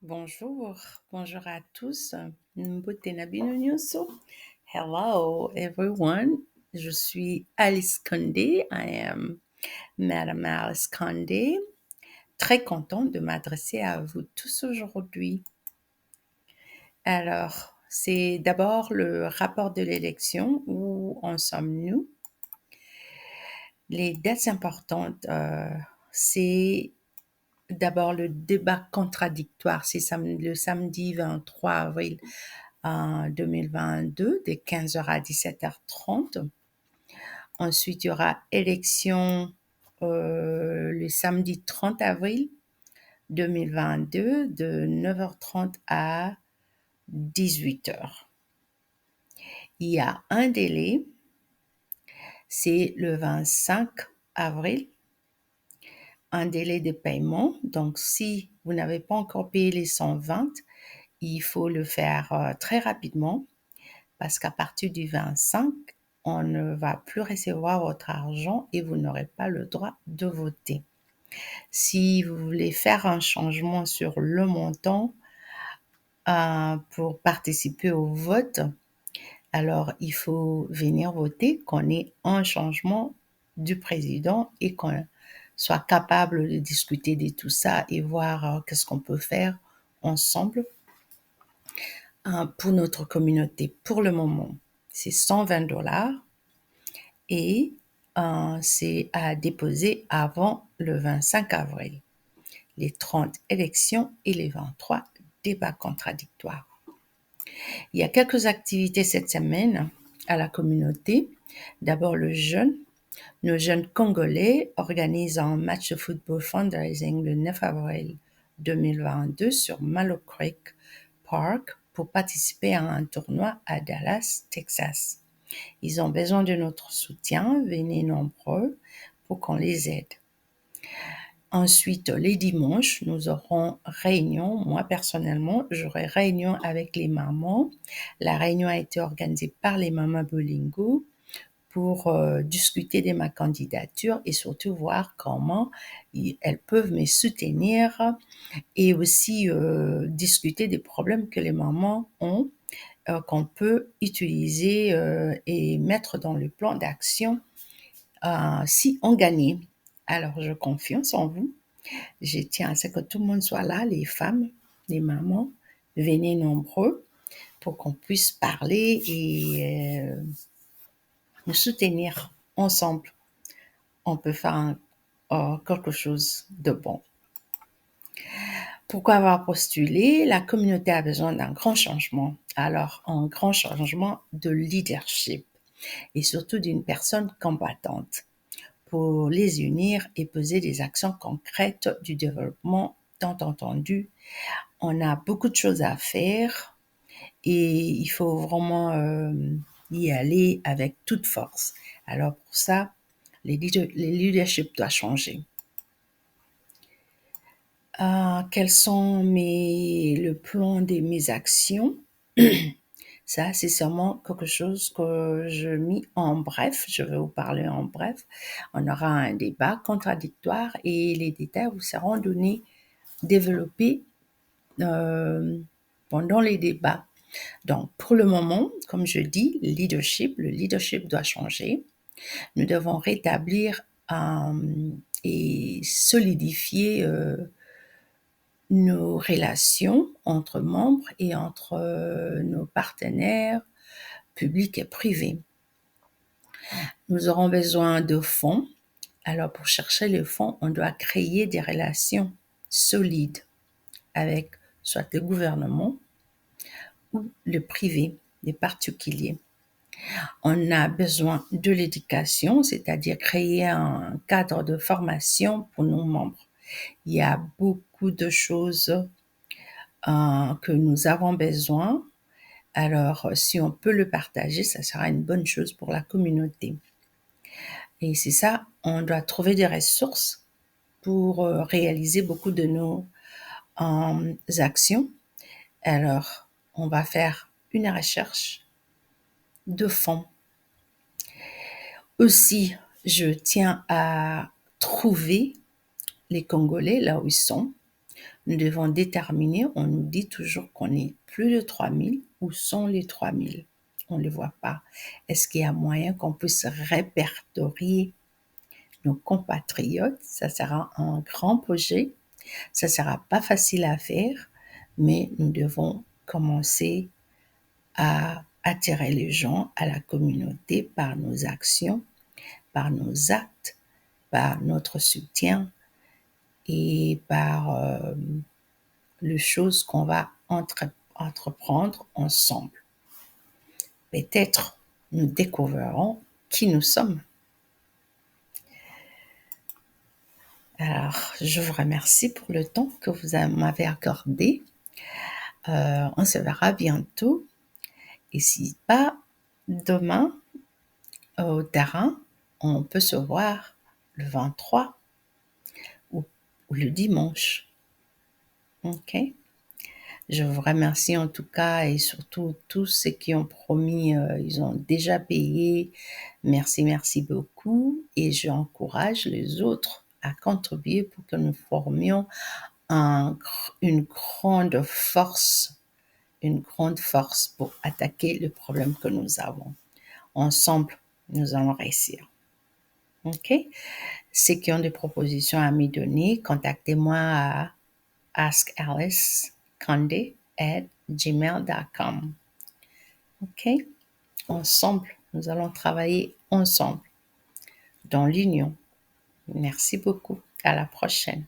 Bonjour, bonjour à tous. Mbote na bino nyonso. Hello everyone. Je suis Alice Condé. I am Madame Alice Condé. Très contente de m'adresser à vous tous aujourd'hui. Alors, c'est d'abord le rapport de l'élection. Où en sommes-nous? Les dates importantes, c'est d'abord le débat contradictoire. C'est le samedi 23 avril 2022 de 15h à 17h30. Ensuite, il y aura élection le samedi 30 avril 2022 de 9h30 à 18h. Il y a un délai, c'est le 25 avril, un délai de paiement. Donc, si vous n'avez pas encore payé les 120, il faut le faire très rapidement parce qu'à partir du 25, on ne va plus recevoir votre argent et vous n'aurez pas le droit de voter. Si vous voulez faire un changement sur le montant pour participer au vote, alors il faut venir voter, qu'on ait un changement du président et qu'on soit capable de discuter de tout ça et voir qu'est-ce qu'on peut faire ensemble pour notre communauté. Pour le moment, c'est $120 et c'est à déposer avant le 25 avril. Les 30 élections et les 23 débats contradictoires. Il y a quelques activités cette semaine à la communauté. D'abord, nos jeunes Congolais organisent un match de football fundraising le 9 avril 2022 sur Mallow Creek Park pour participer à un tournoi à Dallas, Texas. Ils ont besoin de notre soutien, venez nombreux pour qu'on les aide. Ensuite, les dimanches, nous aurons réunion. Moi, personnellement, j'aurai réunion avec les mamans. La réunion a été organisée par les mamans Bolingo pour discuter de ma candidature et surtout voir comment elles peuvent me soutenir et aussi discuter des problèmes que les mamans ont qu'on peut utiliser et mettre dans le plan d'action si on gagnait. Alors, je confiance en vous. Je tiens à ce que tout le monde soit là, les femmes, les mamans, venez nombreux pour qu'on puisse parler et nous soutenir ensemble. On peut faire quelque chose de bon. Pourquoi avoir postulé? La communauté a besoin d'un grand changement. Alors, un grand changement de leadership et surtout d'une personne combattante pour les unir et poser des actions concrètes du développement tant entendu. On a beaucoup de choses à faire et il faut vraiment y aller avec toute force. Alors pour ça, les leadership doivent changer. Quels sont le plan de mes actions? Ça, c'est sûrement quelque chose que je mis en bref. Je vais vous parler en bref. On aura un débat contradictoire et les détails vous seront donnés, développés pendant les débats. Donc, pour le moment, comme je dis, le leadership doit changer. Nous devons rétablir et solidifier nos relations entre membres et entre nos partenaires publics et privés. Nous aurons besoin de fonds. Alors, pour chercher les fonds, on doit créer des relations solides avec soit le gouvernement ou le privé, les particuliers. On a besoin de l'éducation, c'est-à-dire créer un cadre de formation pour nos membres. Il y a beaucoup de choses que nous avons besoin. Alors, si on peut le partager, ça sera une bonne chose pour la communauté. Et c'est ça, on doit trouver des ressources pour réaliser beaucoup de nos actions. Alors, on va faire une recherche de fonds. Aussi, je tiens à trouver les Congolais là où ils sont nous devons déterminer, on nous dit toujours qu'on est plus de 3000, où sont les 3000? On ne les voit pas. Est-ce qu'il y a moyen qu'on puisse répertorier nos compatriotes? Ça sera un grand projet, ça sera pas facile à faire, mais nous devons commencer à attirer les gens à la communauté par nos actions, par nos actes, par notre soutien et par les choses qu'on va entreprendre ensemble. Peut-être nous découvrirons qui nous sommes. Alors, je vous remercie pour le temps que vous m'avez accordé. On se verra bientôt. Et si pas demain au terrain, on peut se voir le 23 ou le dimanche. OK? Je vous remercie en tout cas et surtout tous ceux qui ont promis, ils ont déjà payé. Merci, merci beaucoup. Et j'encourage les autres à contribuer pour que nous formions une grande force pour attaquer le problème que nous avons. Ensemble, nous allons réussir. OK? Ceux qui ont des propositions à me donner, contactez-moi à askaliceconde@gmail.com. OK? Ensemble, nous allons travailler ensemble, dans l'union. Merci beaucoup. À la prochaine.